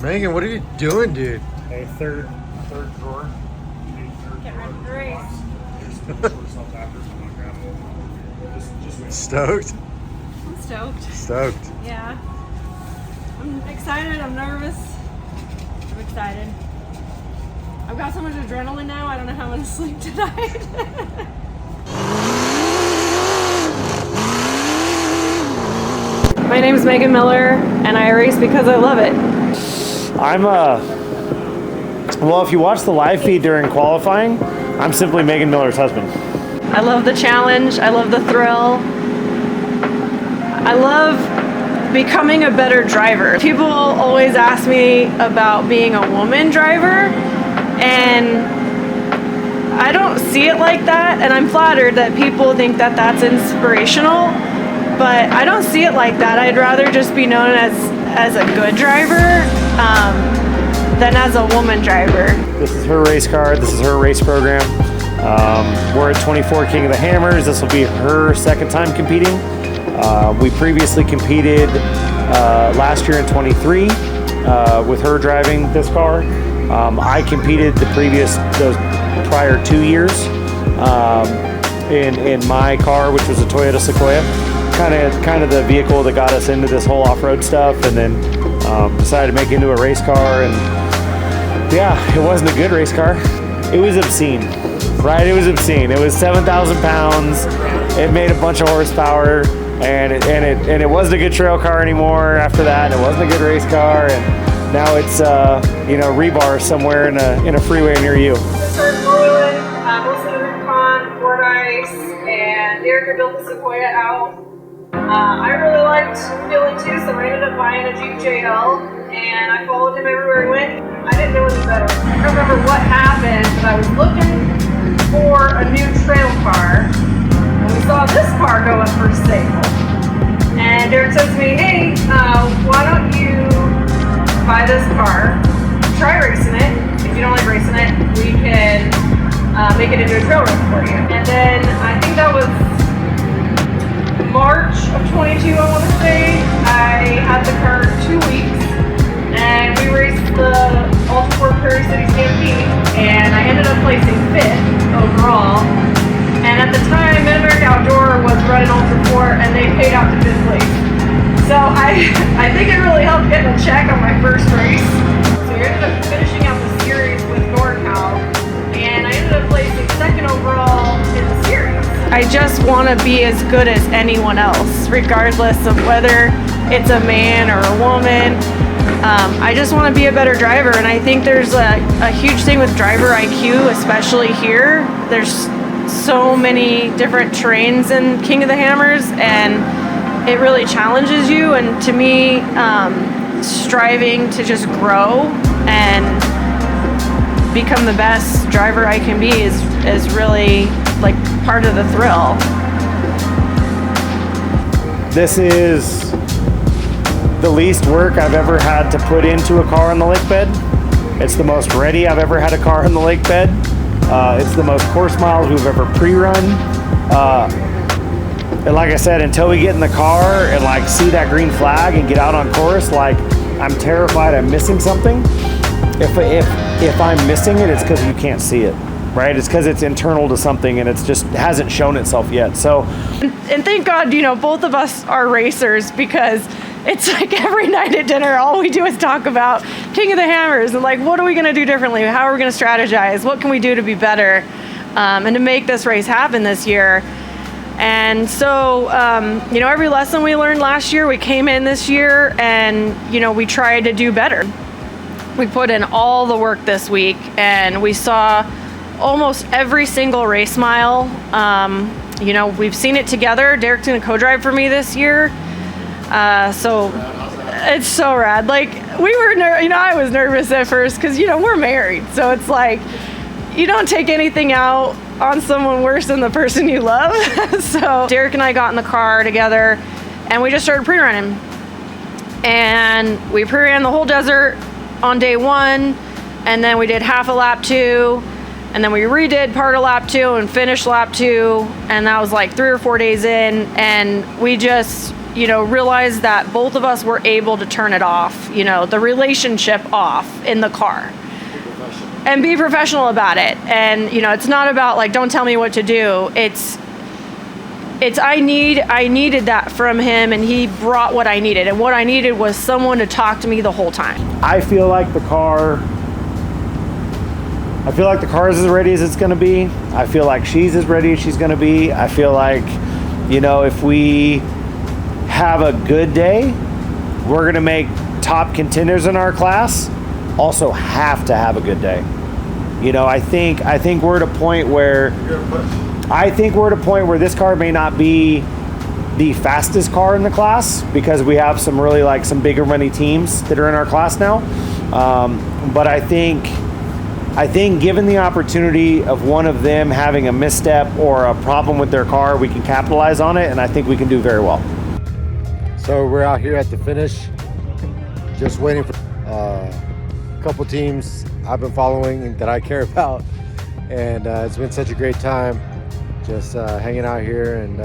Megan, what are you doing, dude? A third drawer. Get ready for the race. Stoked? I'm stoked. Stoked. Yeah. I'm excited. I'm nervous. I'm excited. I've got so much adrenaline now. I don't know how I'm going to sleep tonight. My name is Megan Miller, and I race because I love it. Well, if you watch the live feed during qualifying, I'm simply Megan Miller's husband. I love the challenge. I love the thrill. I love becoming a better driver. People always ask me about being a woman driver, and I don't see it like that, and I'm flattered that people think that that's inspirational, but I don't see it like that. I'd rather just be known as a good driver than as a woman driver. This is her race car. This is her race program. We're at 24 King of the Hammers. This will be her second time competing. We previously competed last year in 23 with her driving this car. I competed those prior 2 years in my car, which was a Toyota Sequoia. Kind of the vehicle that got us into this whole off-road stuff, and then decided to make it into a race car. And yeah, it wasn't a good race car. It was obscene, right? It was obscene. It was 7,000 pounds. It made a bunch of horsepower, and it wasn't a good trail car anymore after that. It wasn't a good race car, and now it's rebar somewhere in a freeway near you. Just started boiling, mostly the Rubicon, board ice, and Derrick built the Sequoia out. I really liked Philly too, so I ended up buying a Jeep JL, and I followed him everywhere he went. I didn't know any better. I don't remember what happened, but I was looking for a new trail car, and we saw this car go up for sale. And Derrick says to me, hey, why don't you buy this car, try racing it. If you don't like racing it, we can make it into a trail race for you. And then I think that was March of 22, I want to say. I had the car 2 weeks, and we raced the Ultra4 Prairie City Stampede, and I ended up placing 5th overall. And at the time, Mid-America Outdoor was running Ultra4, and they paid out to 5th place. So I think it really helped getting a check on my first race. So we ended up finishing out the series with NorCal, and I ended up placing 2nd overall in the series. I just want to be as good as anyone else, regardless of whether it's a man or a woman. I just want to be a better driver, and I think there's a huge thing with driver IQ, especially here. There's so many different terrains in King of the Hammers, and it really challenges you. And to me, striving to just grow and become the best driver I can be is really like part of the thrill. This is the least work I've ever had to put into a car on the lake bed. It's the most ready I've ever had a car on the lake bed. It's the most course miles we've ever pre-run. And like I said, until we get in the car and see that green flag and get out on course, I'm terrified I'm missing something. If I'm missing it, it's because you can't see it, right? It's because it's internal to something and it's just hasn't shown itself yet. So, and thank God, both of us are racers, because it's like every night at dinner, all we do is talk about King of the Hammers and what are we going to do differently? How are we going to strategize? What can we do to be better and to make this race happen this year? And so, every lesson we learned last year, we came in this year and, we tried to do better. We put in all the work this week, and we saw almost every single race mile. We've seen it together. Derrick's gonna co-drive for me this year. So it's so rad. We were, I was nervous at first because, we're married. So it's you don't take anything out on someone worse than the person you love. So Derrick and I got in the car together and we just started pre-running. And we pre-ran the whole desert on day 1, and then we did half a lap 2, and then we redid part of lap 2 and finished lap 2, and that was 3 or 4 days in, and we just you know, realized that both of us were able to turn it off, you know, the relationship off in the car. And be professional about it. And, you know, it's not about like, don't tell me what to do. It's I needed that from him, and he brought what I needed. And what I needed was someone to talk to me the whole time. I feel like the car is as ready as it's going to be. I feel like she's as ready as she's going to be. I feel like, you know, if we have a good day, we're going to make top contenders in our class. Also have to have a good day. You know, I think we're at a point where this car may not be the fastest car in the class, because we have some really like some bigger money teams that are in our class now. But I think given the opportunity of one of them having a misstep or a problem with their car, we can capitalize on it, and I think we can do very well. So we're out here at the finish, just waiting for a couple teams I've been following and that I care about, and it's been such a great time just hanging out here and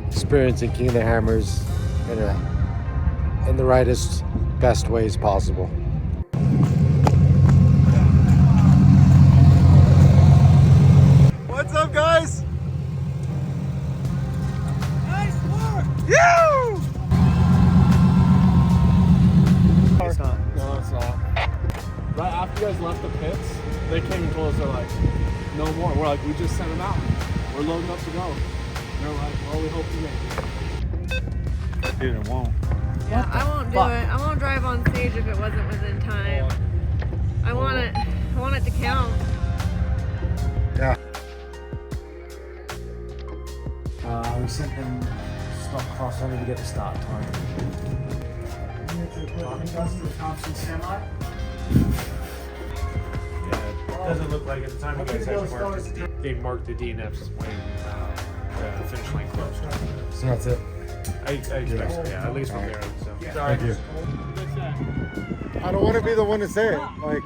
experiencing King of the Hammers in the rightest, best ways possible. What's up, guys? Nice work! You! It's not. No, it's not. Right after you guys left the pits, they came and told us, they're like, no more. We're like, we just sent them out. We're loading up to go. And they're like, well, we hope you make it. Dude, it won't. Yeah, I won't do it. I won't drive on stage if it wasn't within time. I want it to count. Yeah. We sent them stop cross only to get the start time. Thompson semi? Yeah, it doesn't look like at the time you guys had marked they marked the DNFs when the finish line closed. So that's it. I expect so, yeah, at least from there. So. Sorry. Thank you. I don't want to be the one to say it. Like,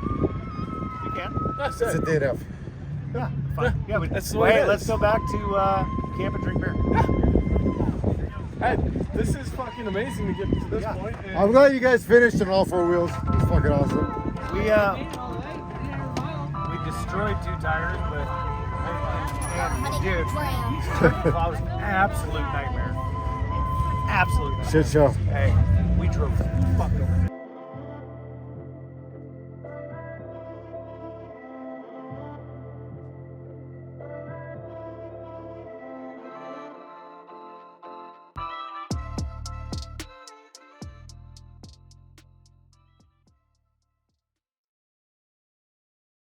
You can? it's a DNF. Yeah, fine. Yeah, but That's the way it is. let's go back to camp and drink beer. Hey, this is fucking amazing to get to this point. And I'm glad you guys finished on all four wheels. It's fucking awesome. We destroyed 2 tires, but dude, that was an absolute nightmare. Absolute nightmare. Shit show. Hey, we drove the fuck over.